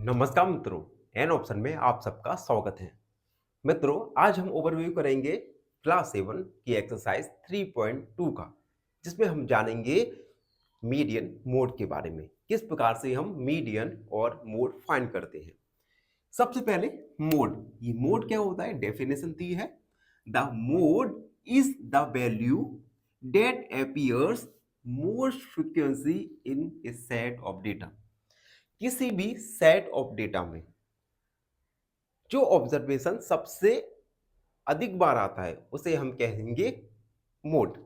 नमस्कार मित्रों, an option में आप सबका स्वागत है। मित्रों, आज हम ओवरव्यू करेंगे क्लास 7 की एक्सरसाइज 3.2 का, जिसमें हम जानेंगे मीडियन मोड के बारे में। किस प्रकार से हम मीडियन और मोड फाइंड करते हैं। सबसे पहले मोड, ये मोड क्या होता है, डेफिनेशन दी है। The mode is the value that appears most frequency in a set of data. किसी भी सेट ऑफ डेटा में जो ऑब्जर्वेशन सबसे अधिक बार आता है उसे हम कहेंगे mode.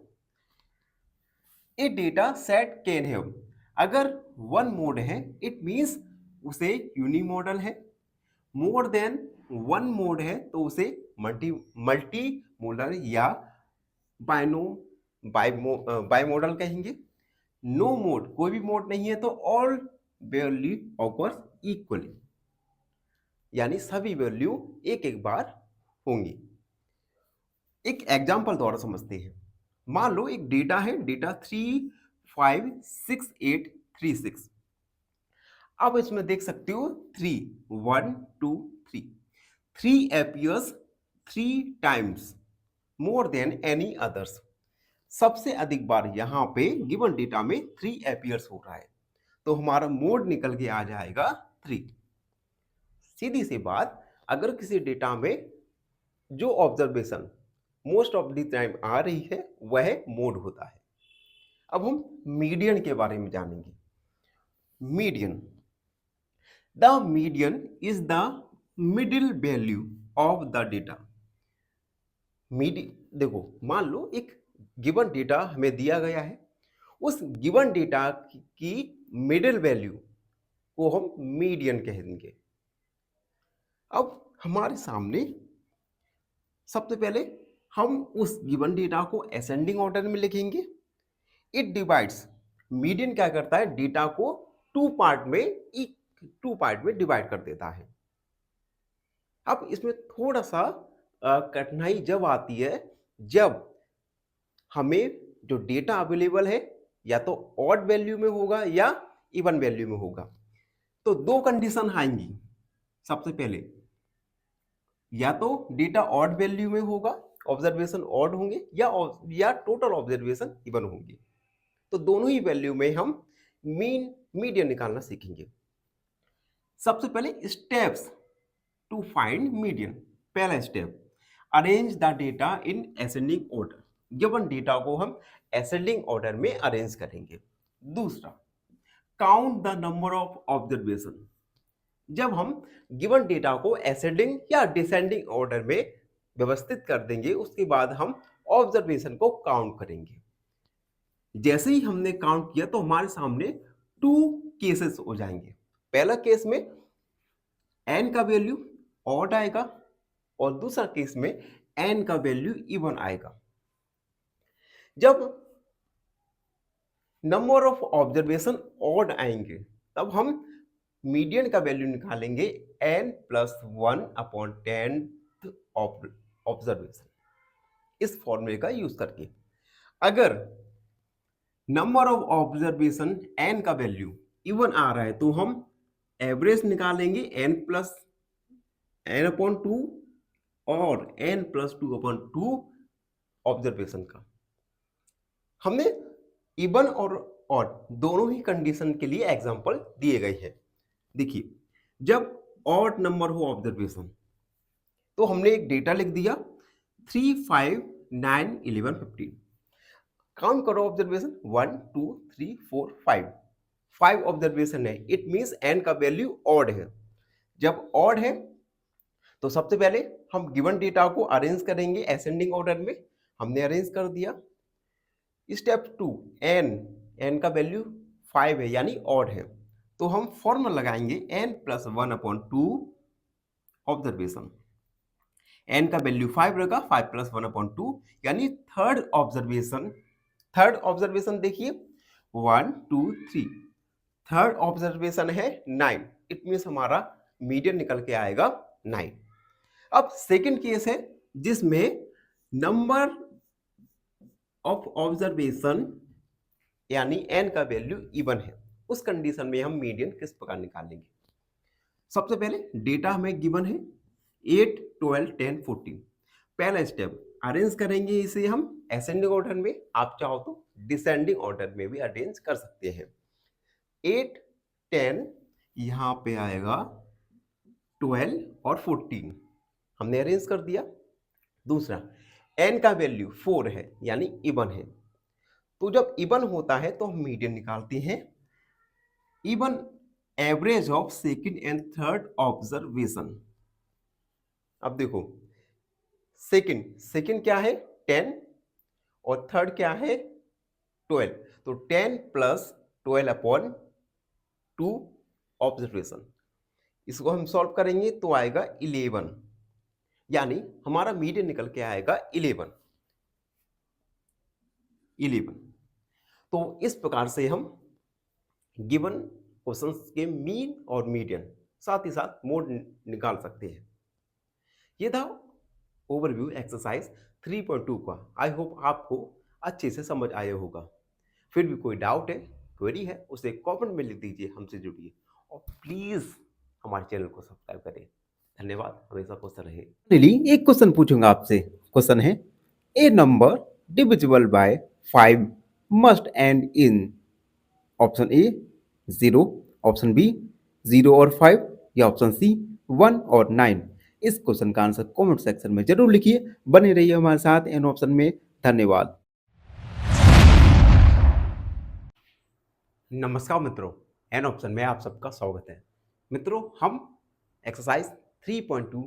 A data set can have, अगर वन मोड है इट मींस उसे यूनिमोडल है। मोर देन वन मोड है तो उसे मल्टी मल्टी मोडल या बाइनो बाइमोडल कहेंगे। नो मोड, कोई भी मोड नहीं है तो ऑल वैल्यू ऑकर्स इक्वली, यानी सभी वैल्यू एक एक बार होंगी। एक एग्जांपल द्वारा समझते हैं। मान लो एक डेटा है, डेटा 356836। अब इसमें देख सकते हो 3 1 2 3 3 appears 3 times more than any others. सबसे अधिक बार यहाँ पे गिवन डेटा में 3 appears हो रहा है, तो हमारा मोड निकल के आ जाएगा 3। सीधी सी बात, अगर किसी डेटा में जो observation most of the time आ रही है वह मोड होता है। अब हम मीडियन के बारे में जानेंगे। Median, the median is the middle value of the data. देखो, मान लो एक गिवन डेटा हमें दिया गया है, उस गिवन डेटा की मिडिल वैल्यू को हम मीडियन कहेंगे। अब हमारे सामने सबसे पहले हम उस गिवन डेटा को असेंडिंग ऑर्डर में लिखेंगे। इट डिवाइड्स, मीडियन क्या करता है, डेटा को टू पार्ट में डिवाइड कर देता है। अब इसमें थोड़ा सा कठिनाई जब आती है जब हमें जो डेटा अवेलेबल है या तो ऑड वैल्यू में होगा या इवन वैल्यू में होगा। तो दो कंडीशन आएंगी। सबसे पहले या तो डेटा ऑड वैल्यू में होगा, ऑब्जर्वेशन ऑड होंगे, या टोटल ऑब्जर्वेशन इवन होंगे। तो दोनों ही वैल्यू में हम मीडियन निकालना सीखेंगे। सबसे पहले स्टेप्स टू फाइंड मीडियन। पहला step, arrange the data in ascending order. Given data को हम असेंडिंग ऑर्डर में अरेंज करेंगे। दूसरा, count the number of observation. जब हम गिवन डेटा को असेंडिंग या डिसेंडिंग ऑर्डर में व्यवस्थित कर देंगे उसके बाद हम ऑब्जर्वेशन को काउंट करेंगे। जैसे ही हमने काउंट किया तो हमारे सामने 2 केसेस हो जाएंगे। पहला केस में n का वैल्यू ऑड आएगा और दूसरा केस में n का वैल्यू इवन आएगा। जब नंबर ऑफ ऑब्जर्वेशन ऑड आएंगे तब हम मीडियन का वैल्यू निकालेंगे n प्लस 1/10 ऑब्जर्वेशन, इस फॉर्मूले का यूज करके। अगर नंबर ऑफ ऑब्जर्वेशन n का वैल्यू इवन आ रहा है तो हम एवरेज निकालेंगे n+n/2 और n+2/2 ऑब्जर्वेशन का। हमने इवन और ऑड दोनों ही कंडीशन के लिए एग्जांपल दिए गए हैं। देखिए, जब ऑड नंबर हो ऑब्जर्वेशन तो हमने एक डेटा लिख दिया 3 5 9 11 15। काउंट करो ऑब्जर्वेशन 1 2 3 4 5 ऑब्जर्वेशन है, इट मींस n का वैल्यू ऑड है। जब ऑड है तो सबसे पहले हम गिवन डेटा को अरेंज करेंगे असेंडिंग ऑर्डर में। हमने अरेंज कर दिया। स्टेप 2, n का वैल्यू 5 है यानी ऑड है, तो हम फॉर्मूला लगाएंगे n+1/2 ऑब्जर्वेशन। n का वैल्यू 5 रहेगा, 5+1/2 यानी थर्ड ऑब्जर्वेशन देखिए 1 2 3, थर्ड ऑब्जर्वेशन है 9, इट मींस हमारा मीडियन निकल के आएगा 9। अब सेकंड केस है जिसमें नंबर ऑफ ऑब्जर्वेशन यानी n का वैल्यू इवन है। उस कंडीशन में हम मीडियन किस प्रकार निकालेंगे। सबसे पहले डेटा हमें गिवन है 8, 12, 10, 14। पहला स्टेप अरेंज करेंगे इसे हम असेंडिंग ऑर्डर में, आप चाहो तो डिसेंडिंग ऑर्डर में भी अरेंज कर सकते हैं। 8, 10 यहाँ पे आएगा, 12 और 14 हमने अरेंज कर दिया। दूसरा, n का वैल्यू 4 है यानी इवन है, तो जब इवन होता है तो हम मीडियन निकालते हैं। Even average of second and third observation. अब देखो, सेकंड क्या है 10 और थर्ड क्या है 12, तो 10 प्लस 12 अपॉन 2 ऑब्जर्वेशन। इसको हम सॉल्व करेंगे तो आएगा 11, यानी हमारा मीडियन निकल के आएगा 11। तो इस प्रकार से हम गिवन क्वेश्चंस के मीन और मीडियन साथ ही साथ मोड निकाल सकते हैं। ये था ओवरव्यू एक्सरसाइज 3.2 का। आई होप आपको अच्छे से समझ आया होगा। फिर भी कोई डाउट है, क्वेरी है, उसे कमेंट में लिख दीजिए, हमसे जुड़िए और प्लीज़ हमारे चैनल को सब्सक्राइब करें। धन्यवाद, हमेशा खुश रहे। फाइनली एक क्वेश्चन पूछूंगा आपसे। क्वेश्चन है, a number divisible by 5 must end in option A 0, option B 0 और 5, या ऑप्शन सी 1 और 9। इस क्वेश्चन का आंसर कमेंट सेक्शन में जरूर लिखिए। बने रहिए हमारे साथ एन ऑप्शन में। धन्यवाद। नमस्कार मित्रों, एन ऑप्शन में आप सबका स्वागत है। मित्रों, हम एक्सरसाइज 3.2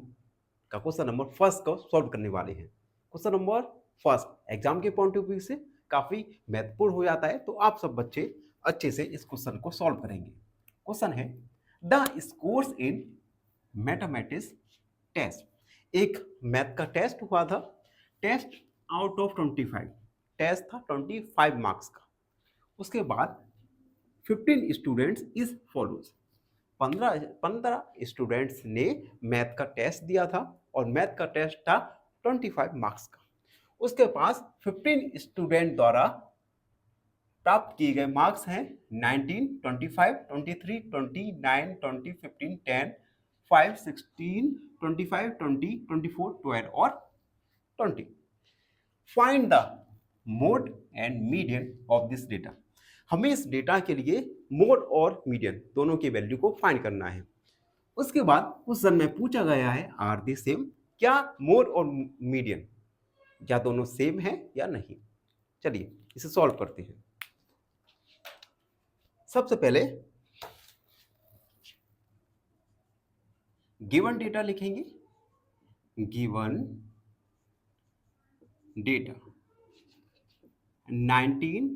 का क्वेश्चन नंबर फर्स्ट को सॉल्व करने वाले हैं। क्वेश्चन नंबर फर्स्ट एग्जाम के पॉइंट ऑफ व्यू से काफ़ी महत्वपूर्ण हो जाता है, तो आप सब बच्चे अच्छे से इस क्वेश्चन को सॉल्व करेंगे। क्वेश्चन है, the scores in mathematics test. एक मैथ का टेस्ट हुआ था, टेस्ट आउट ऑफ 25, टेस्ट था 25 मार्क्स का। उसके बाद 15 स्टूडेंट्स इज फॉलोज। 15 स्टूडेंट्स ने मैथ का टेस्ट दिया था और मैथ का टेस्ट था 25 मार्क्स का। उसके पास 15 स्टूडेंट द्वारा प्राप्त किए गए मार्क्स हैं 19, 25, 23, 29, 20, 15, 10, 5, 16, 25, 20, 24, 12 और 20। Find the mode and median of this data. हमें इस डेटा के लिए मोड और मीडियन दोनों की वैल्यू को फाइंड करना है। उसके बाद क्वेश्चन में पूछा गया है, आर दी सेम, क्या मोड और मीडियन क्या दोनों सेम है या नहीं। चलिए इसे सॉल्व करते हैं। सबसे पहले गिवन डेटा लिखेंगे। गिवन डेटा 19,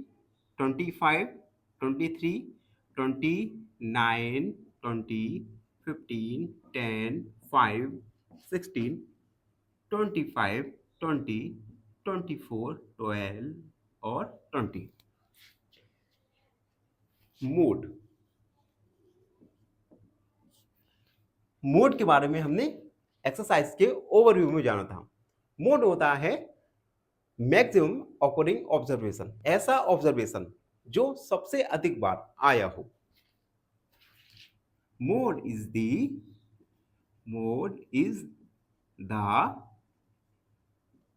25, 23, 29, 20, 15, 10, 5, 16, 25, 20, 24, 12 और 20। मोड, मोड के बारे में हमने एक्सरसाइज के ओवरव्यू में जाना था। मोड होता है मैक्सिमम ऑकरिंग ऑब्जर्वेशन, ऐसा ऑब्जर्वेशन जो सबसे अधिक बार आया हो। Mode is the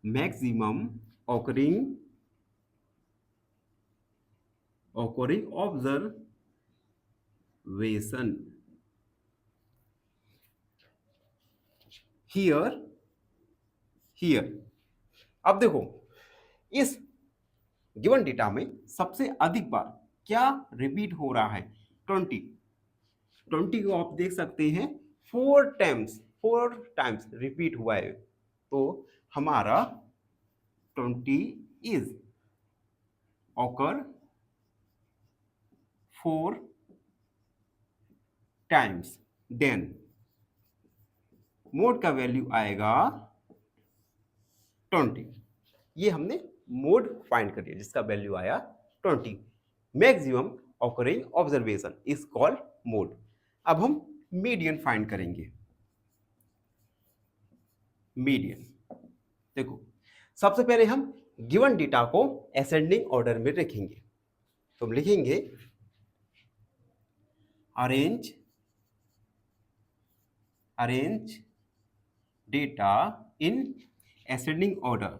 maximum occurring observation here. अब देखो, इस गिवन डेटा में सबसे अधिक बार क्या रिपीट हो रहा है, 20 को आप देख सकते हैं 4 टाइम्स रिपीट हुआ है, तो हमारा 20 is occur 4 times, then mode का वैल्यू आएगा 20। ये हमने मोड फाइंड कर लिया जिसका वैल्यू आया 20। Maximum occurring observation is called mode. अब हम मीडियन फाइंड करेंगे। मीडियन देखो, सबसे पहले हम गिवन डेटा को असेंडिंग ऑर्डर में रखेंगे। तो हम लिखेंगे अरेंज अरेंज डेटा इन ascending order,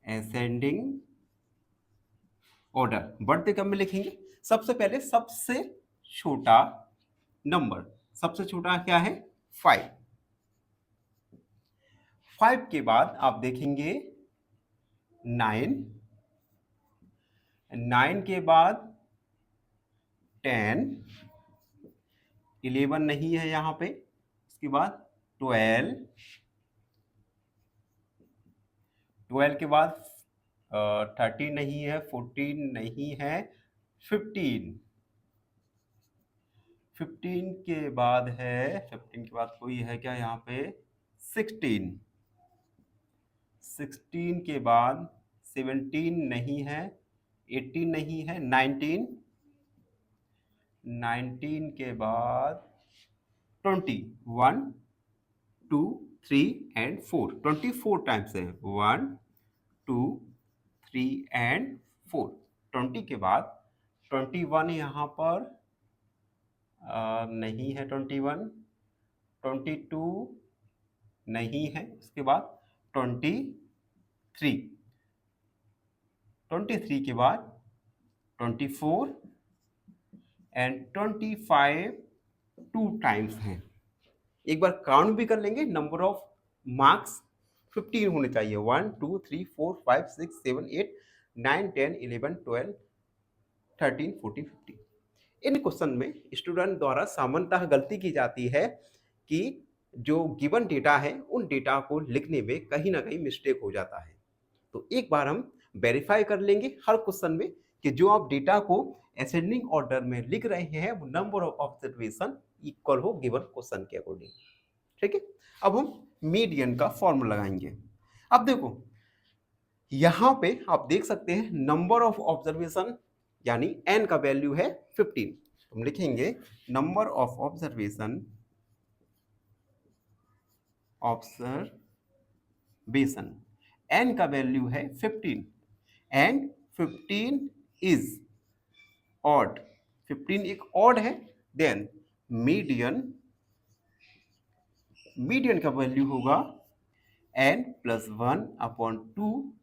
ascending order। बढ़ते क्रम में लिखेंगे। सबसे पहले सबसे छोटा नंबर, सबसे छोटा क्या है 5। 5 के बाद आप देखेंगे 9, 9 के बाद 10, 11 नहीं है यहाँ पे, उसके बाद 12, 12 के बाद 13 नहीं है, 14 नहीं है, 15, 15 के बाद है, 15 के बाद कोई है क्या यहाँ पे 16, 16 के बाद 17 नहीं है, 18 नहीं है, 19, 19 के बाद 20, 1 2 3 एंड 4, 24 टाइम्स है, 1 2 3 एंड 4। 20 के बाद 21 यहाँ पर नहीं है, 21, 22 नहीं है, उसके बाद 23, 23 के बाद 24 एंड 25 2 टाइम्स हैं। एक बार काउंट भी कर लेंगे। नंबर ऑफ मार्क्स 15 होने चाहिए, 1 2 3 4 5 6 7 8 9 10 11 12 13 14 15। इन क्वेश्चन में स्टूडेंट द्वारा सामान्यतः गलती की जाती है कि जो गिवन डेटा है उन डेटा को लिखने में कहीं ना कहीं मिस्टेक हो जाता है। तो एक बार हम वेरीफाई कर लेंगे हर क्वेश्चन में कि जो आप डेटा को असेंडिंग ऑर्डर में लिख रहे हैं वो नंबर ऑफ ऑब्जर्वेशन इक्वल हो गिवन क्वेश्चन के अकॉर्डिंग। ठीक है, अब हम मीडियन का फॉर्मूला लगाएंगे। अब देखो यहां पे आप देख सकते हैं नंबर ऑफ ऑब्जर्वेशन यानी n का वैल्यू है 15। हम लिखेंगे नंबर ऑफ ऑब्जर्वेशन n का वैल्यू है 15 एंड 15 इज ऑड, 15 एक ऑड है। देन मीडियन का वैल्यू होगा n प्लस 1 अपॉन 2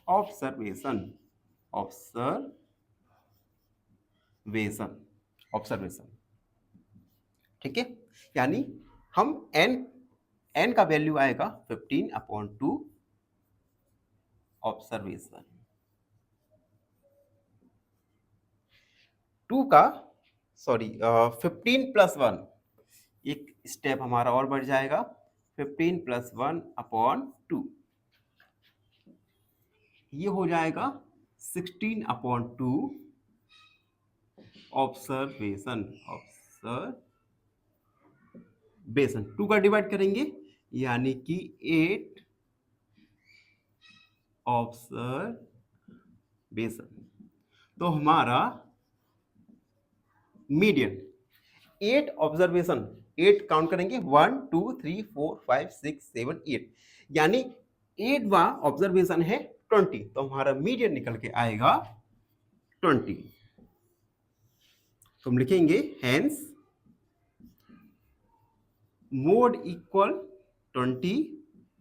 ऑब्जर्वेशन। ठीक है, यानी हम n का वैल्यू आएगा 15 अपॉन 2 ऑब्जर्वेशन। 15 प्लस 1, एक स्टेप हमारा और बढ़ जाएगा, 15 प्लस 1 अपॉन 2, ये हो जाएगा 16 अपॉन 2 ऑब्जर्वेशन। 2 का डिवाइड करेंगे यानी कि 8 ऑब्जर्वेशन। तो हमारा मीडियन 8 ऑब्जर्वेशन, 8 काउंट करेंगे 1 2 3 4 5 6 7 8, यानी 8वां ऑब्जर्वेशन है 20। तो हमारा मीडियन निकल के आएगा 20। तो हम लिखेंगे hence mode equal 20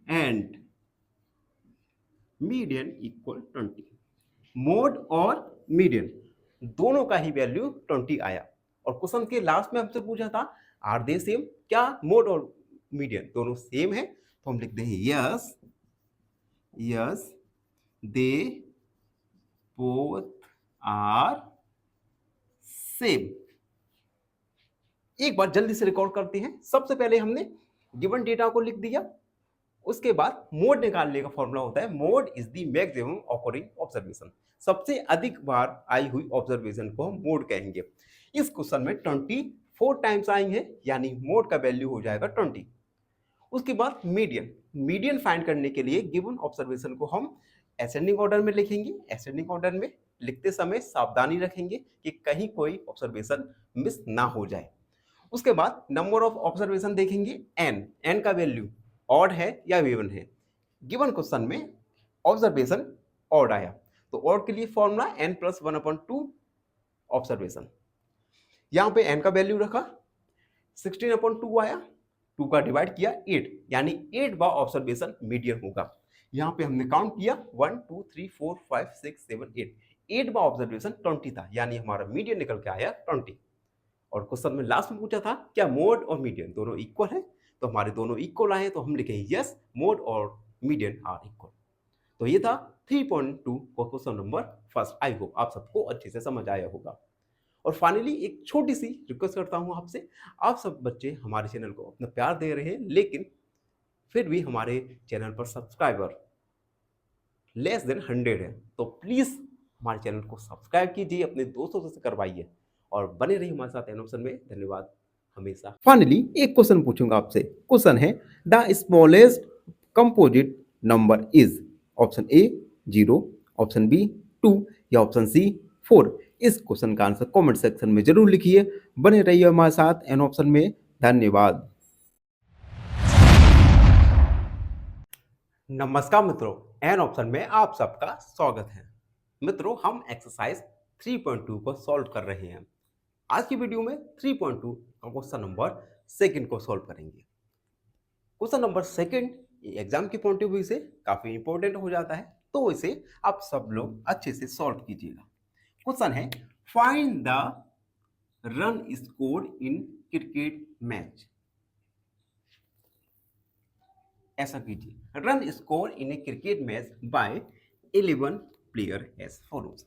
and median equal 20। Mode और मीडियन दोनों का ही वैल्यू 20 आया। और क्वेश्चन के लास्ट में हमसे पूछा था आर दे सेम, क्या मोड और मीडियन दोनों सेम है? तो हम लिखते हैं yes they both are same. एक बार जल्दी से रिकॉर्ड करते हैं। सबसे पहले हमने गिवन डेटा को लिख दिया, उसके बाद मोड निकालने का फॉर्मूला होता है mode is the maximum occurring observation. सबसे अधिक बार आई हुई ऑब्जर्वेशन को हम मोड कहेंगे। इस क्वेश्चन में 24 टाइम्स आई है, यानी मोड का वैल्यू हो जाएगा 20। उसके बाद मीडियन फाइंड करने के लिए गिवन ऑब्जर्वेशन को हम असेंडिंग ऑर्डर में लिखेंगे। असेंडिंग ऑर्डर में लिखते समय सावधानी रखेंगे कि कहीं कोई ऑब्जर्वेशन मिस ना हो जाए। उसके बाद नंबर ऑफ ऑब्जर्वेशन देखेंगे, n का वैल्यू ऑड है या इवन है। गिवन क्वेश्चन में ऑब्जर्वेशन ऑड आया, तो ऑड के लिए formula n plus 1 upon 2 observation. यहां पे n का वैल्यू रखा 16/2 आया, 2 का डिवाइड किया 8, यानी 8 बार ऑब्जर्वेशन मीडियन होगा। यहाँ पे हमने काउंट किया 1 2 3 4 5 6 7 8, 8 बार ऑब्जर्वेशन 20 था, यानी हमारा मीडियन निकल के आया 20। और क्वेश्चन में लास्ट में पूछा था क्या मोड और मीडियन दोनों इक्वल है, तो हमारे दोनों इक्वल आए, तो हम लिखेंगे यस मोड और मीडियन आर इक्वल। तो ये था 3.2 का question number first. I hope आप सबको अच्छे से समझ आया होगा। और फाइनली एक छोटी सी रिक्वेस्ट करता हूं आपसे, आप सब बच्चे हमारे चैनल को अपना प्यार दे रहे हैं, लेकिन फिर भी हमारे चैनल पर सब्सक्राइबर लेस देन 100 है, तो प्लीज़ हमारे चैनल को सब्सक्राइब कीजिए, अपने दोस्तों से करवाइए और बने रहिए हमारे साथ एनोप्शन में। धन्यवाद हमेशा। फाइनली एक क्वेश्चन पूछूंगा आपसे। क्वेश्चन है the smallest composite number is, option A 0, option B 2 या ऑप्शन सी 4। इस क्वेश्चन का आंसर कमेंट सेक्शन में जरूर लिखिए। बने रहिए हमारे साथ एनोप्शन में। धन्यवाद। नमस्कार मित्रों, एन ऑप्शन में आप सबका स्वागत है। मित्रों, हम एक्सरसाइज 3.2 को सॉल्व कर रहे हैं। आज की वीडियो में 3.2 का क्वेश्चन नंबर सेकंड को सॉल्व करेंगे। क्वेश्चन नंबर सेकंड एग्जाम के पॉइंट ऑफ व्यू से काफी इंपॉर्टेंट हो जाता है, तो इसे आप सब लोग अच्छे से सॉल्व कीजिएगा। क्वेश्चन है find the run score in cricket match. ऐसा कीजिए, run score in a cricket match by 11 player as follows.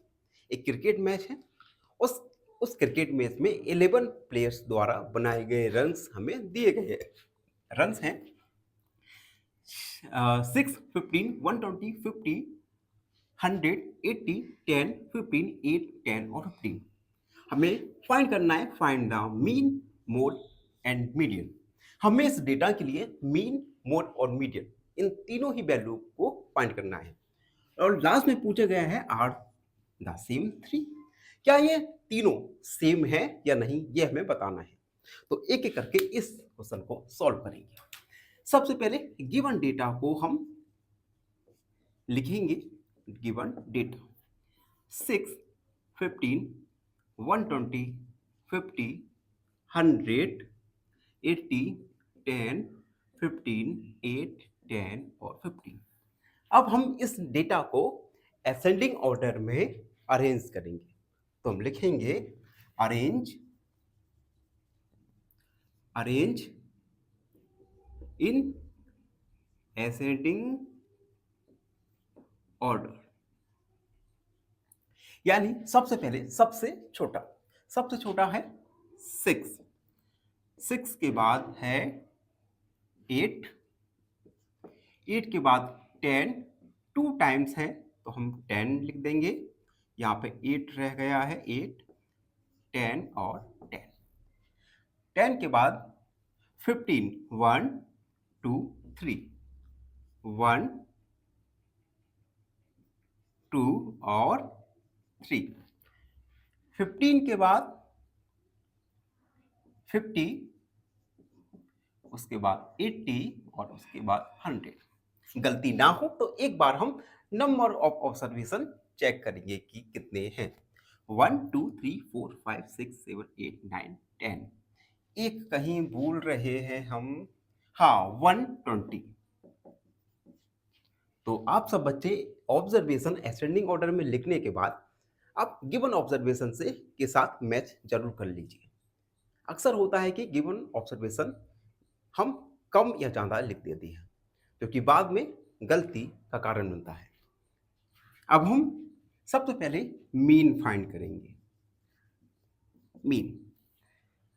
एक क्रिकेट मैच है, उस क्रिकेट मैच में 11 प्लेयर्स द्वारा बनाए गए रन्स हमें दिए गए हैं। रन्स हैं 6, 15, 120, 50, 100, 80, 10, 15, 8, 10 और 15। हमें फाइंड करना है, find the mean, mode and median. हमें इस डेटा के लिए मीन, मोड और मीडियन इन तीनों ही वैल्यू को फाइंड करना है। और लास्ट में पूछा गया है आर द सेम 3, क्या ये तीनों सेम है या नहीं, ये हमें बताना है। तो एक एक करके इस क्वेश्चन को सॉल्व करेंगे। सबसे पहले गिवन डेटा को हम लिखेंगे। गिवन डेटा 6, 15, 120, 50, 100, 80, 10, 15, 8, 10 और 15। अब हम इस डेटा को असेंडिंग ऑर्डर में अरेंज करेंगे। तो हम लिखेंगे अरेंज इन असेंडिंग ऑर्डर, यानी सबसे पहले सबसे छोटा है 6, 6 के बाद है 8, 8 के बाद 10, 2 टाइम्स है तो हम 10 लिख देंगे। यहाँ पे 8 रह गया है, 8, 10 और 10। 10 के बाद 15, 1 2 3, 1 2 और 3। 15 के बाद 50, उसके बाद 80 और उसके बाद 100। गलती ना हो तो एक बार हम नंबर ऑफ ऑब्जर्वेशन चेक करेंगे कि कितने हैं। 1 2 3 4 5 6 7 8 9 10। एक कहीं भूल रहे हैं हम, हाँ 120। तो आप सब बच्चे ऑब्जर्वेशन असेंडिंग ऑर्डर में लिखने के बाद आप गिवन ऑब्जर्वेशन से के साथ मैच जरूर कर लीजिए। अक्सर होता है कि गिवन ऑब्जर्वेशन हम कम या ज़्यादा लिख देते हैं, क्योंकि बाद में गलती का कारण बनता है। अब हम सबसे पहले मीन फाइंड करेंगे।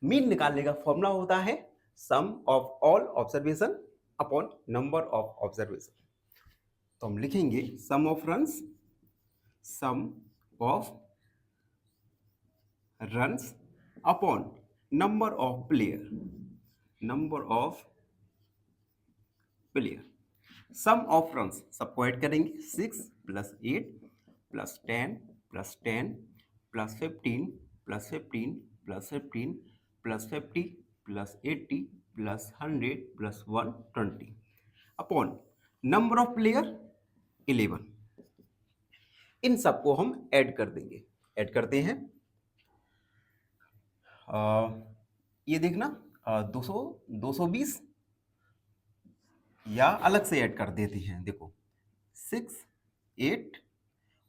मीन निकालने का फॉर्मूला होता है sum of all observation upon number of observation. तो हम लिखेंगे sum of runs upon number of player. Sum of runs सबको ऐड करेंगे, 6 + 8 + 10 + 10 + 15 + 15 + 15 + 50 + 80 + 100 + 120 अपॉन नंबर ऑफ प्लेयर 11। इन सबको हम ऐड कर देंगे। ऐड करते हैं। ये देखना 200 220 या अलग से ऐड कर देते हैं। देखो 6 8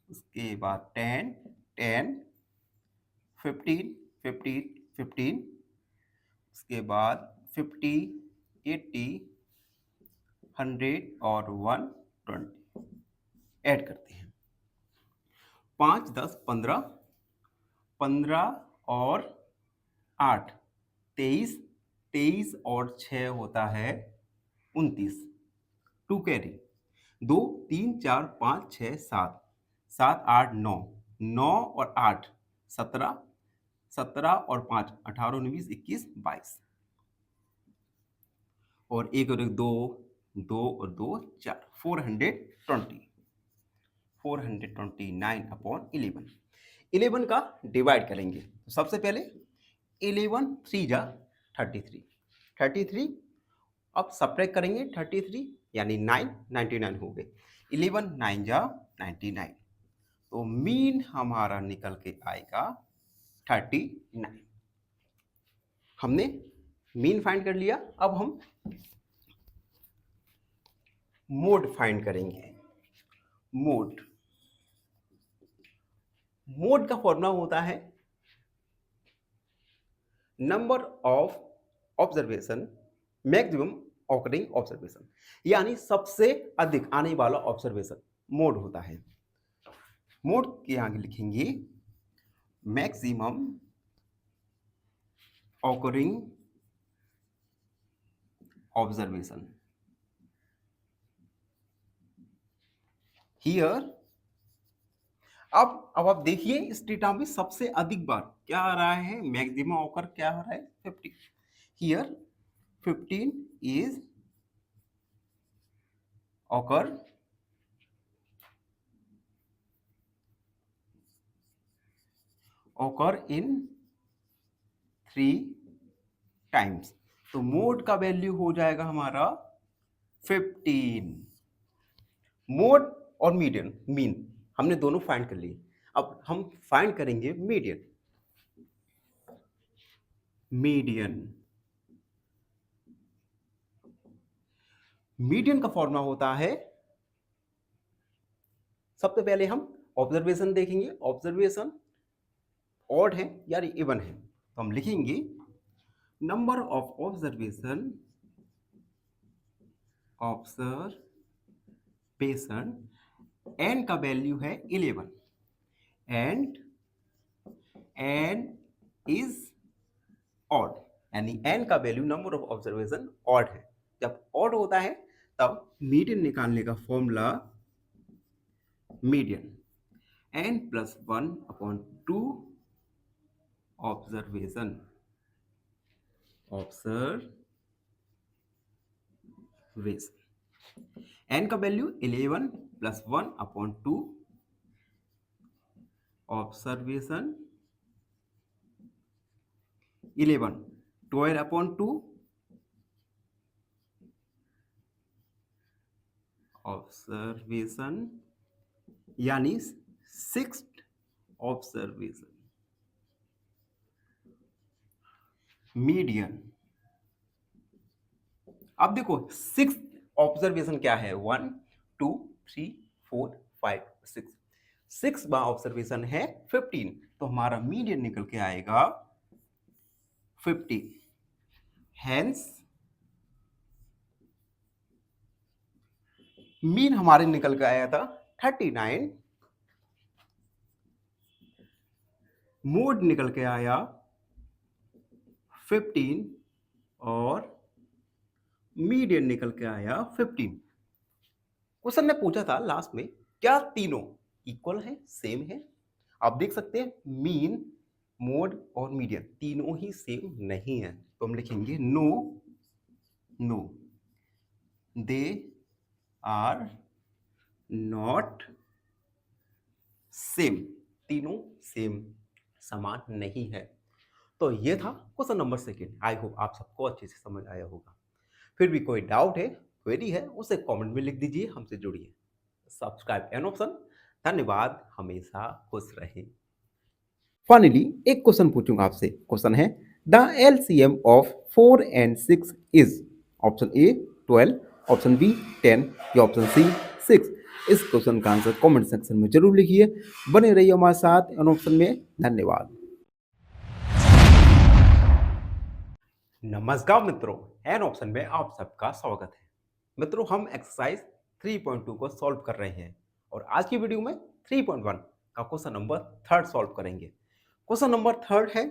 उसके बाद 10 10 15 15 15 उसके बाद 50 80 100 और 120 ऐड करते हैं। 5 10 15 15 और 8 23 23 और 6 होता है 29। 2 कैरी 2 3 4 5 6 7 7 8 9 9 और 8 17 17 और 5 18 19 21 22 और 1 और 1 2 2 और 2 4 420 429 अपॉन 11 11 का डिवाइड करेंगे। तो सबसे पहले 11 3 जा 33 33 अब सब्ट्रैक्ट करेंगे 33 यानी 9 99 हो गए। 11 9 जा 99 तो मीन हमारा निकल के आएगा 39। हमने मीन फाइंड कर लिया। अब हम मोड फाइंड करेंगे। मोड मोड का फॉर्मूला होता है number of observation maximum occurring observation, यानी सबसे अधिक आने वाला ऑब्जर्वेशन मोड होता है। मोड के आगे लिखेंगे मैक्सिमम ऑकरिंग ऑब्जर्वेशन। हियर अब आप देखिए इस डेटा में सबसे अधिक बार क्या आ रहा है, मैक्सिमम ऑकर क्या हो रहा है 50। Here 15 is occur in 3 times. तो मोड का वैल्यू हो जाएगा हमारा 15। मोड और मीडियन मीन हमने दोनों फाइंड कर लिए। अब हम फाइंड करेंगे मीडियन। मीडियन का फॉर्मूला होता है, सबसे पहले हम ऑब्जर्वेशन देखेंगे। ऑब्जर्वेशन ऑड है या इवन है तो हम लिखेंगे नंबर ऑफ ऑब्जर्वेशन एन का वैल्यू है 11 एंड एन इज ऑड, यानी एन का value number of observation odd है। जब ऑड होता है तब मीडियन निकालने का formula median N plus 1 upon 2 observation N का value 11 plus 1 upon 2 observation 11 12 upon 2 observation यानी 6th ऑब्जर्वेशन। मीडियन अब देखो 6th ऑब्जर्वेशन क्या है 1 2 3 4 5 6 6 ऑब्जर्वेशन है 15 तो हमारा मीडियन निकल के आएगा 50। हेंस मीन हमारे निकल के आया था 39। मोड निकल के आया 15 और मीडियन निकल के आया 15। क्वेश्चन ने पूछा था लास्ट में क्या तीनों इक्वल है, सेम है। आप देख सकते हैं मीन मोड और मीडियन तीनों ही सेम नहीं है तो हम लिखेंगे no they are not same, तीनों सेम समान नहीं है। तो ये था क्वेश्चन नंबर 2। आई होप आप सबको अच्छे से समझ आया होगा। फिर भी कोई डाउट है, क्वेरी है, उसे कमेंट में लिख दीजिए, हमसे जुड़िए। Subscribe an option. धन्यवाद, हमेशा खुश रहें। फाइनली एक क्वेश्चन पूछूंगा आपसे। क्वेश्चन है the LCM of 4 and 6 is option A 12, option B 10 या ऑप्शन सी 6। इस क्वेश्चन का आंसर कमेंट सेक्शन में जरूर लिखिए। बने रहिए हमारे साथ एन ऑप्शन में। धन्यवाद। नमस्कार मित्रों, एन ऑप्शन में आप सबका स्वागत है। मित्रों, हम एक्सरसाइज 3.2 को सॉल्व कर रहे हैं और आज की वीडियो में 3.1 का क्वेश्चन नंबर 3 सॉल्व करेंगे। क्वेश्चन नंबर 3 है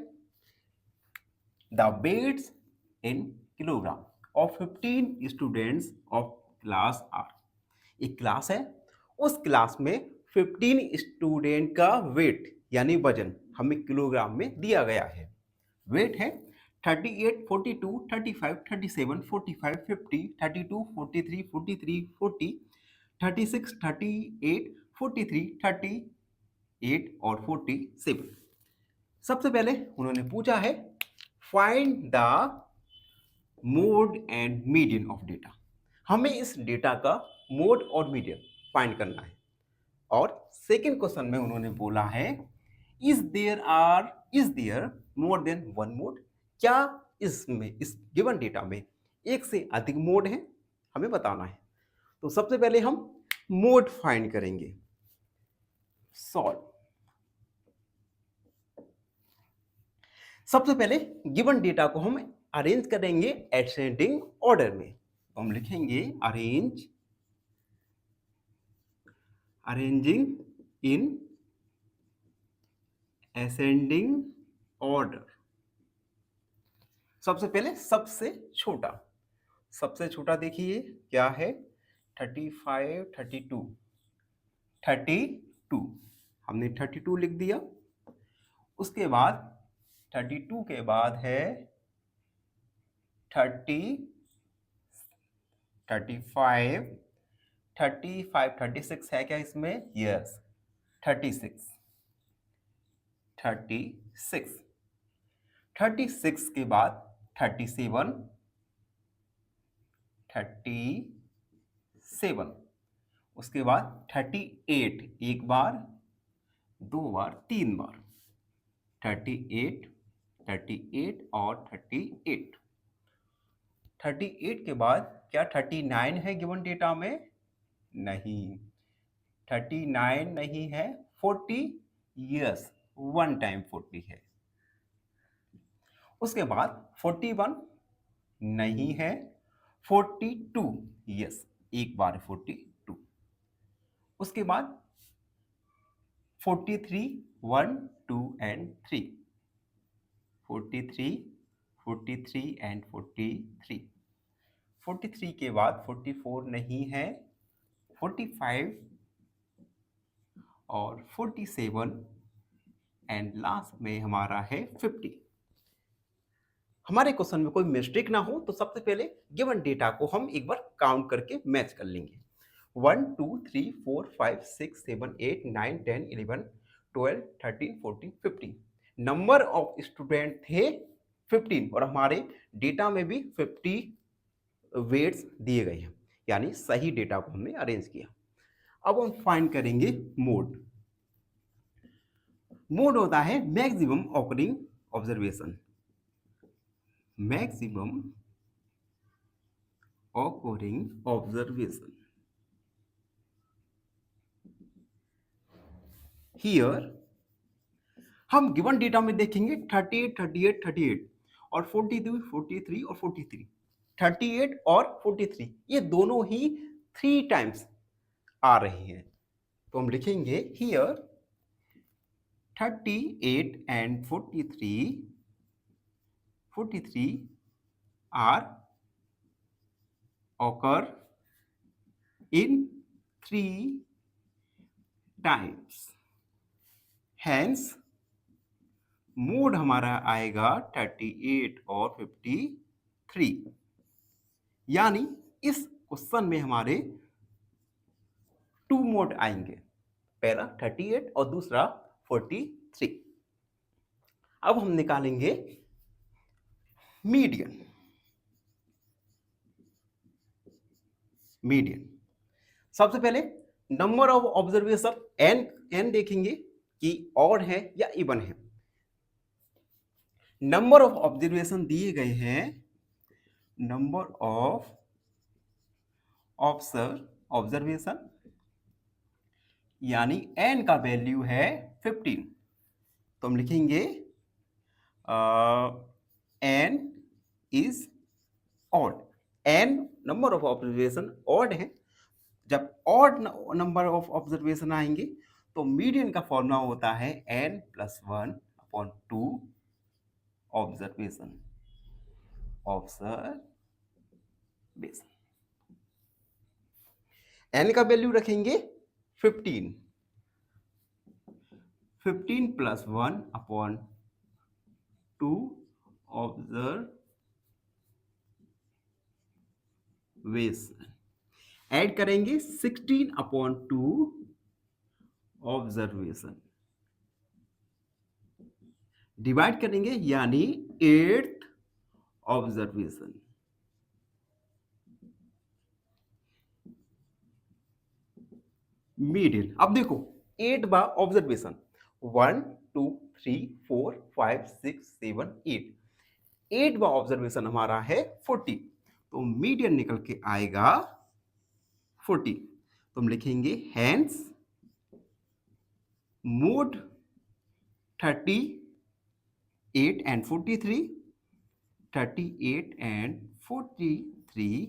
the weights in kilogram of 15 students of class are. एक क्लास है, उस क्लास में 15 स्टूडेंट का वेट यानी वजन हमें किलोग्राम में दिया गया है। वेट है 38, 42, 35, 37, 45, 50, 32, 43, 43, 40, 36, 38, 43, 38 और 47। सबसे पहले उन्होंने पूछा है find the mode and median of data. हमें इस डेटा का मोड और मीडियन फाइंड करना है। और सेकेंड क्वेश्चन में उन्होंने बोला है is there more than one mode. क्या इसमें इस गिवन डेटा में एक से अधिक मोड है, हमें बताना है। तो सबसे पहले हम मोड फाइंड करेंगे। सॉल्व। सबसे पहले गिवन डेटा को हम अरेंज करेंगे असेंडिंग ऑर्डर में। तो हम लिखेंगे अरेंजिंग इन असेंडिंग ऑर्डर। सबसे पहले सबसे छोटा देखिए क्या है 35, 32 हमने 32 लिख दिया। उसके बाद 32 के बाद है 30, 35, 36 है क्या इसमें? यस 36 के बाद 37, उसके बाद 38 एक बार, दो बार, तीन बार, 38 और 38 के बाद क्या 39 है गिवन डेटा में? नहीं, 39 नहीं है। 40 यस, वन टाइम 40 है। उसके बाद 41 नहीं है। 42 यस, एक बार 42। उसके बाद 43 1 2 एंड 3, 43 एंड 43 के बाद 44 नहीं है। 45 और 47 एंड लास्ट में हमारा है 50। हमारे क्वेश्चन में कोई मिस्टेक ना हो तो सबसे पहले गिवन डेटा को हम एक बार काउंट करके मैच कर लेंगे। 1 2 3 4 5 6 7 8 9 10 11 12 13 14 15 नंबर ऑफ स्टूडेंट थे 15 और हमारे डेटा में भी 50 वेट्स दिए गए हैं, यानी सही डेटा को हमने अरेंज किया। अब हम फाइंड करेंगे मोड। मोड होता है maximum occurring observation. Maximum occurring observation. Here हम गिवन डेटा में देखेंगे 38 और 42 43 और 43, 38 और 43 ये दोनों ही 3 टाइम्स आ रहे हैं। तो हम लिखेंगे here 38 and 43 are occur in 3 times, hence mode हमारा आएगा 38 और 53। यानी इस क्वेश्चन में हमारे 2 मोड आएंगे, पहला 38 और दूसरा 43। अब हम निकालेंगे मीडियन। सबसे पहले नंबर ऑफ ऑब्जर्वेशन एन देखेंगे कि ऑड है या इवन है। नंबर ऑफ ऑब्जर्वेशन दिए गए हैं, नंबर ऑफ ऑब्जर्वेशन यानी n का वैल्यू है 15, तो हम लिखेंगे n is odd. n number of observation odd है। जब ऑड नंबर ऑफ ऑब्जर्वेशन आएंगे तो मीडियन का फॉर्मूला होता है n+1/2 ऑब्जर्वेशन। n का वैल्यू रखेंगे 15, 15 + 1/2 ऑब्जर्वेशन, ऐड करेंगे 16/2 ऑब्जर्वेशन, डिवाइड करेंगे यानी 8th ऑब्जर्वेशन। मीडियन, अब देखो 8 बार ऑब्जर्वेशन, 1 2 3 4 5 6 7 8, 8 बार ऑब्जर्वेशन हमारा है 40, तो मीडियन निकल के आएगा 40। तो हम लिखेंगे हैंस मोड 38 and 43, 38 and 43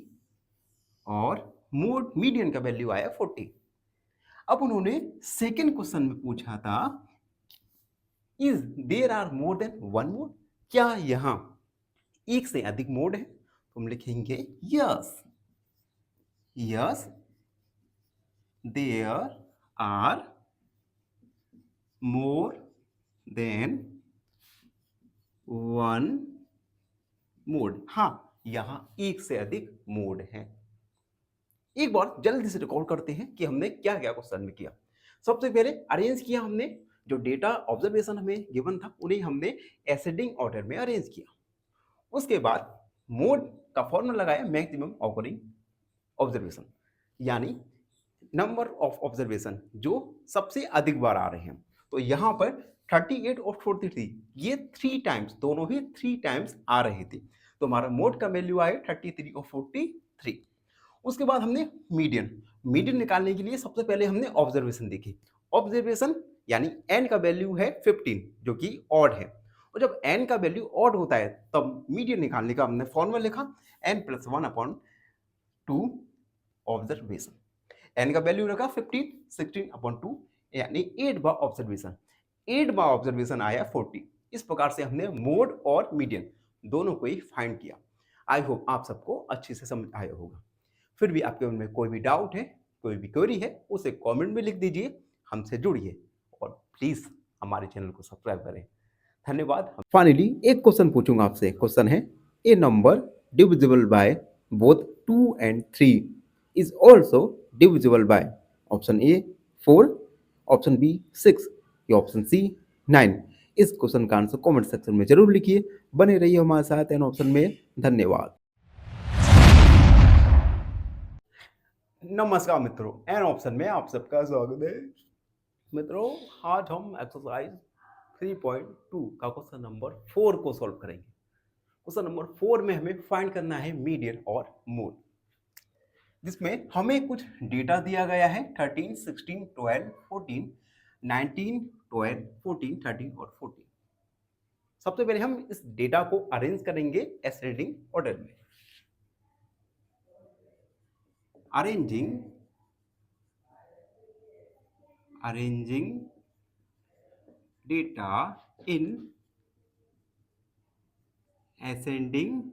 और मोड मीडियन का वैल्यू आया 40। अब उन्होंने सेकेंड क्वेश्चन में पूछा था is there are more than one mode, क्या यहां एक से अधिक मोड है, तो हम लिखेंगे yes, yes there are more than one mode, हाँ यहां एक से अधिक मोड है। एक बार जल्दी से रिकॉर्ड करते हैं कि हमने क्या क्या क्वेश्चन में किया। सबसे पहले अरेंज किया हमने, जो डेटा ऑब्जर्वेशन हमें गिवन था उन्हें हमने एसेंडिंग ऑर्डर में अरेंज किया। उसके बाद मोड का फॉर्मूला लगाया, मैक्सिमम ऑकरिंग ऑब्जर्वेशन यानी नंबर ऑफ ऑब्जर्वेशन जो सबसे अधिक बार आ रहे हैं। तो यहाँ पर 38 और 43 ये 3 टाइम्स, दोनों ही 3 टाइम्स आ रहे थे, तो हमारा मोड का वैल्यू आया 33 और 43। उसके बाद हमने मीडियन, मीडियन निकालने के लिए सबसे पहले हमने ऑब्जर्वेशन देखी। ऑब्जर्वेशन यानी n का वैल्यू है 15 जो कि ऑड है, और जब n का वैल्यू ऑड होता है तब मीडियन निकालने का हमने फॉर्मूला लिखा n+1/2 ऑब्जर्वेशन। n का वैल्यू रखा 15, 16/2 यानी 8 बार ऑब्जर्वेशन, 8 बार ऑब्जर्वेशन आया 40। इस प्रकार से हमने मोड और मीडियन दोनों को ही फाइंड किया। आई होप आप सबको अच्छे से समझ आया होगा। फिर भी आपके मन में कोई भी डाउट है, कोई भी क्वेरी है, उसे कमेंट में लिख दीजिए, हमसे जुड़िए और प्लीज हमारे चैनल को सब्सक्राइब करें। धन्यवाद। फाइनली एक क्वेश्चन पूछूंगा आपसे। क्वेश्चन है a number divisible by both 2 and 3 is also divisible by option A 4, option B 6 या ऑप्शन सी 9। इस क्वेश्चन का आंसर कमेंट सेक्शन में जरूर लिखिए। बने रहिए हमारे साथ एन ऑप्शन में। धन्यवाद। नमस्कार मित्रों, एन ऑप्शन में आप सबका स्वागत है। मित्रों आज हम एक्सरसाइज 3.2 का क्वेश्चन नंबर 4 को सॉल्व करेंगे। क्वेश्चन नंबर 4 में हमें फाइंड करना है मीडियन और मोड, जिसमें हमें कुछ डेटा दिया गया है 13, 16, 12, 14, 19, 12, 14, 13 और 14। सबसे पहले हम इस डेटा को अरेंज करेंगे एसेंडिंग ऑर्डर में। arranging data in ascending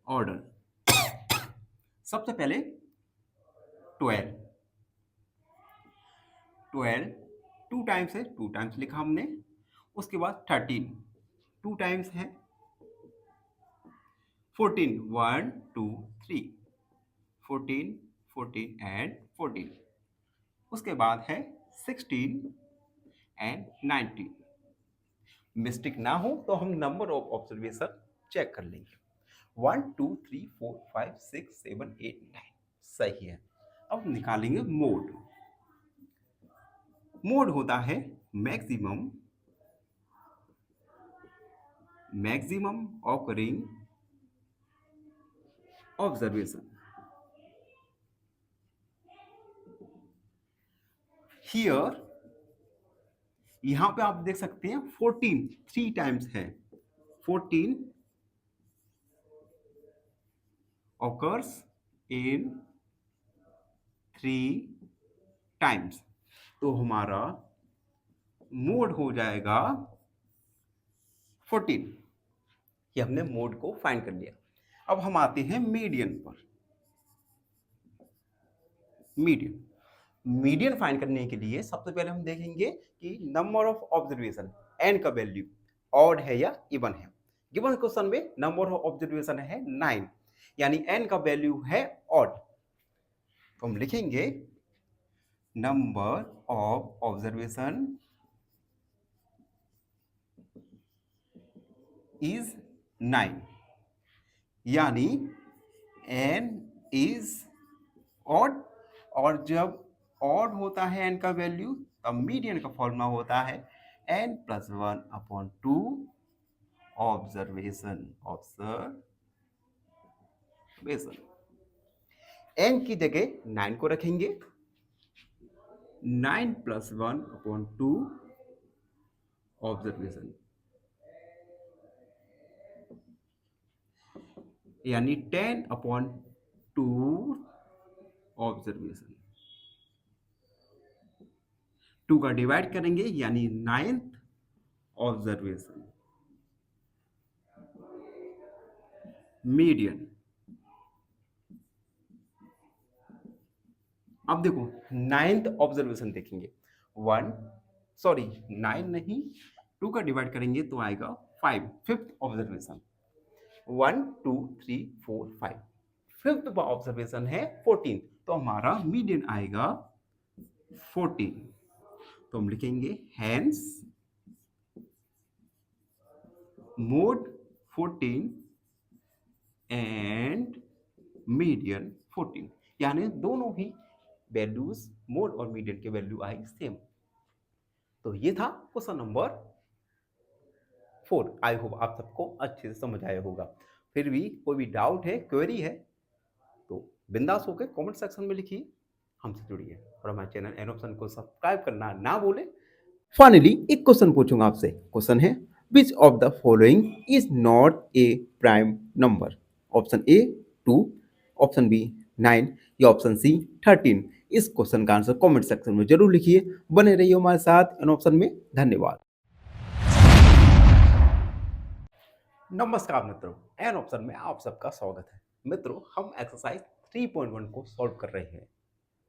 order। सबसे पहले 12 2 टाइम्स है, 2 टाइम्स लिखा हमने। उसके बाद 13 2 टाइम्स है, 14 1 2 3 14 14 एंड 14। उसके बाद है 16 एंड 19। मिस्टेक ना हो तो हम नंबर ऑफ ऑब्जर्वेशन चेक कर लेंगे। 1 2 3 4 5 6 7 8 9 सही है। अब निकालेंगे मोड। मोड होता है maximum maximum occurring observation. Here यहां पे आप देख सकते हैं 14 3 टाइम्स है। 14 occurs in 3 टाइम्स। तो हमारा मोड हो जाएगा 14। ये हमने मोड को फाइंड कर लिया। अब हम आते हैं मीडियन पर। मीडियन मीडियन फाइंड करने के लिए सबसे पहले हम देखेंगे कि नंबर ऑफ ऑब्जर्वेशन एन का वैल्यू ऑड है या इवन है। गिवन क्वेश्चन में नंबर ऑफ ऑब्जर्वेशन है 9, यानी एन का वैल्यू है ऑड। तो हम लिखेंगे नंबर ऑफ ऑब्जर्वेशन इज 9, यानी एन इज ऑड। और जब ऑड होता है एन का वैल्यू, तब मीडियन का फॉर्मूला होता है एन प्लस 1/2 ऑब्जर्वेशन। एन की जगह 9 को रखेंगे, 9 प्लस 1/2 ऑब्जर्वेशन, यानी 10/2 ऑब्जर्वेशन। 2 का डिवाइड करेंगे यानी 9th ऑब्जर्वेशन। मीडियन, अब देखो 9th ऑब्जर्वेशन देखेंगे। 9 नहीं, 2 का डिवाइड करेंगे तो आएगा 5, 5th ऑब्जर्वेशन। 1 2 3 4 5, 5th ऑब्जर्वेशन है 14, तो हमारा मीडियन आएगा 14। तो हम लिखेंगे हैंस मोड 14 एंड मीडियन 14, यानी दोनों ही वैल्यूज मोड और मीडियन के वैल्यू आई सेम। तो ये था क्वेश्चन नंबर 4। आई होप आप सबको अच्छे से समझ आया होगा। फिर भी कोई भी डाउट है, क्वेरी है, तो बिंदास होकर कमेंट सेक्शन में लिखिए, हमसे जुड़िए और हमारे चैनल एन ऑप्शन को सब्सक्राइब करना ना भूलें। फाइनली एक क्वेश्चन पूछूंगा आपसे। क्वेश्चन है which of the following is not a prime number. Option A 2, option B 9 या ऑप्शन सी 13। इस क्वेश्चन का आंसर कमेंट सेक्शन में जरूर लिखिए। बने रहिए हमारे साथ एन ऑप्शन में। धन्यवाद। नमस्कार मित्रों, एन ऑप्शन में आप सबका स्वागत है। मित्रों, हम एक्सरसाइज 3.1 को सॉल्व कर रहे हैं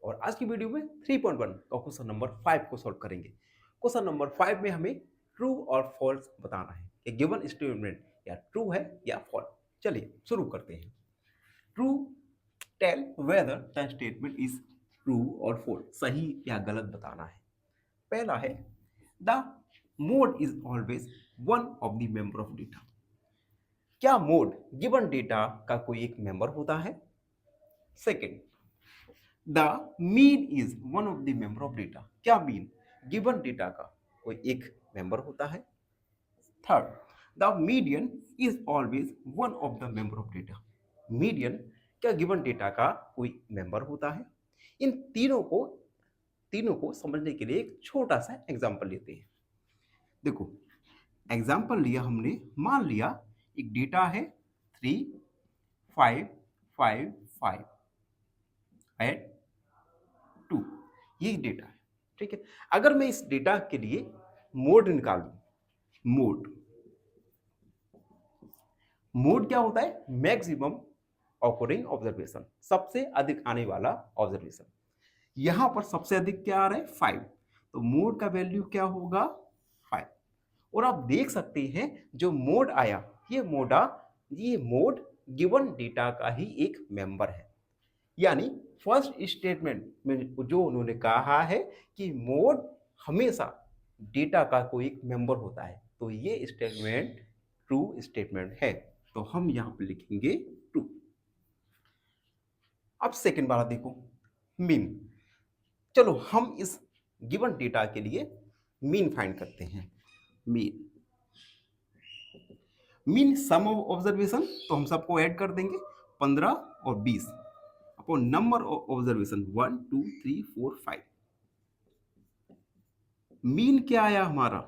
और आज की वीडियो में 3.1 का क्वेश्चन नंबर 5 को सॉल्व करेंगे। क्वेश्चन नंबर 5 में हमें ट्रू और फॉल्स बताना है कि गिवन स्टेटमेंट या ट्रू है या फॉल्स। चलिए शुरू करते हैं। True, tell whether the statement is true और फॉल्स, सही या गलत बताना है। पहला है the mode is always one of the member of data. क्या मोड गिवन डेटा का कोई एक मेंबर होता है? Second, the mean is one of the member of data. क्या मीन गिवन डेटा का कोई एक मेंबर होता है? Third, the median is always one of the member of data. Median क्या गिवन डेटा का कोई मेंबर होता है? इन तीनों को समझने के लिए एक छोटा सा एग्जांपल लेते हैं। देखो, एग्जांपल लिया हमने, मान लिया एक डेटा है 3 5 5 5 एट 2, ये डेटा है। ठीक है, अगर मैं इस डेटा के लिए मोड निकालूं, मोड क्या होता है? मैक्सिमम ऑकरिंग ऑब्जर्वेशन, सबसे अधिक आने वाला ऑब्जर्वेशन। यहां पर सबसे अधिक क्या आ रहा है? 5, तो मोड का वैल्यू क्या होगा? 5। और आप देख सकते हैं जो मोड आया, ये मोड गिवन डेटा का ही एक मेंबर है। यानी फर्स्ट स्टेटमेंट में जो उन्होंने कहा है कि मोड हमेशा डेटा का कोई एक मेंबर होता है, तो ये स्टेटमेंट ट्रू स्टेटमेंट है। तो हम यहां पे लिखेंगे ट्रू। अब सेकंड वाला देखो, मीन। चलो हम इस गिवन डेटा के लिए मीन फाइंड करते हैं। Mean mean sum of observation, तो हम सबको ऐड कर देंगे 15 और 20 upon number of observation 1 2 3 4 5। Mean क्या आया हमारा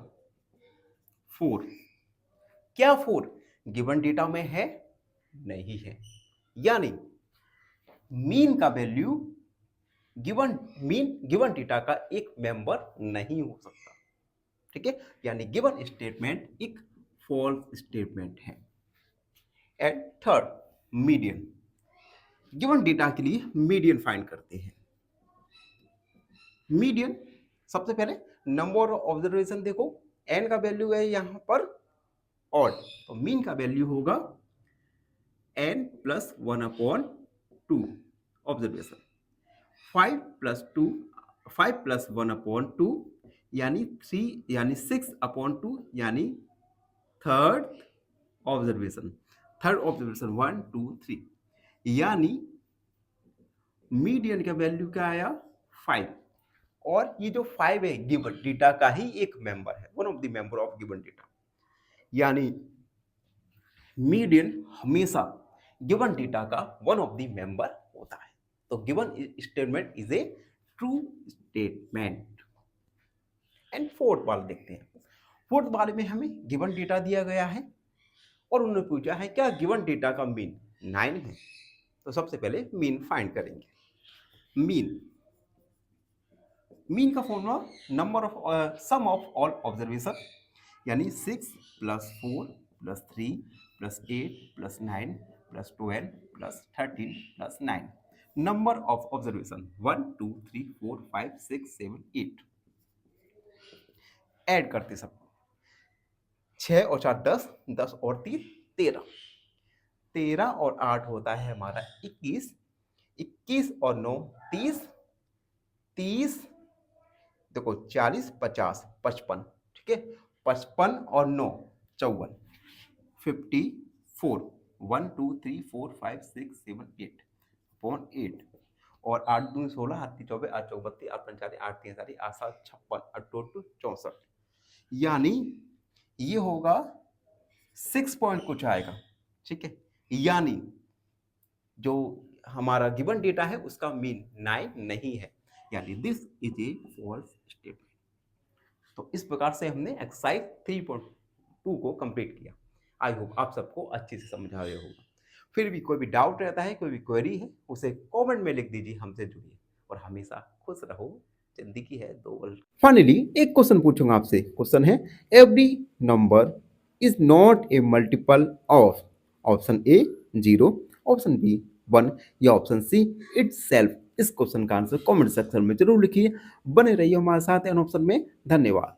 4। क्या 4 गिवन डेटा में है? नहीं है। यानी मीन का वैल्यू गिवन डेटा का एक मेंबर नहीं हो सकता। ठीक है, यानी गिवन स्टेटमेंट एक फॉल्स स्टेटमेंट है। And third, median. Given data के लिए मीडियन फाइंड करते हैं। मीडियन सबसे पहले नंबर ऑफ ऑब्जर्वेशन देखो, एन का वैल्यू है यहां पर ऑड, तो मीन का वैल्यू होगा n plus 1 upon 2 observation. 5 plus 1 upon 2 यानी 3 यानी 6 अपॉन 2 यानी थर्ड ऑब्जर्वेशन 1 2 3 यानी मीडियन का वैल्यू क्या आया 5। और ये जो 5 है गिवन डेटा का ही एक मेंबर है, one of the member of given data. यानी मीडियन हमेशा गिवन डेटा का वन ऑफ द मेंबर होता है। तो given statement is a true statement. And fourth वाला देखते हैं। फोर्थ वाले में हमें गिवन डेटा दिया गया है और उन्होंने पूछा है क्या गिवन डेटा का मीन 9 है। तो सबसे पहले मीन फाइंड करेंगे। मीन का formula number of sum of all observation, यानी 6 plus 4 plus 3 plus 8 plus 9 plus 12 plus 13 plus 9। Number of observation 1 2 3 4 5 6 7 8। Add करते सब, 6 और 4 10, 10 और 3 13, 13 और 8 होता है हमारा 21, 21 और 9 30, 30 देखो 40 50 55, ठीक है, 55 और 9 54, 54, 1 2 3 4 5 6 7 8 अपॉन 8 और 8 दूनी 16, 8 24, 8 चौक 32, 8 45, 8 3 40, 8 7 56, 8 2 64। यानी ये होगा 6 पॉइंट कुछ आएगा। ठीक है, यानी जो हमारा गिवन डेटा है उसका मीन 9 नहीं है, यानी this is a false statement. तो इस प्रकार से हमने एक्सरसाइज 3.2 को कंप्लीट किया। आई होप आप सबको अच्छे से समझ आ गया होगा। फिर भी कोई भी डाउट रहता है, कोई भी क्वेरी है, उसे कमेंट में लिख दीजिए, हमसे जुड़िए और हमेशा खुश रहो। जिंदगी है दो पल। फाइनली एक क्वेश्चन पूछूंगा आपसे। क्वेश्चन है every number is not a multiple of option A 0, option B 1 या ऑप्शन सी इटसेल्फ। इस क्वेश्चन का आंसर कमेंट सेक्शन में जरूर लिखिए। बने रहिए हमारे साथ एन ऑप्शन में। धन्यवाद।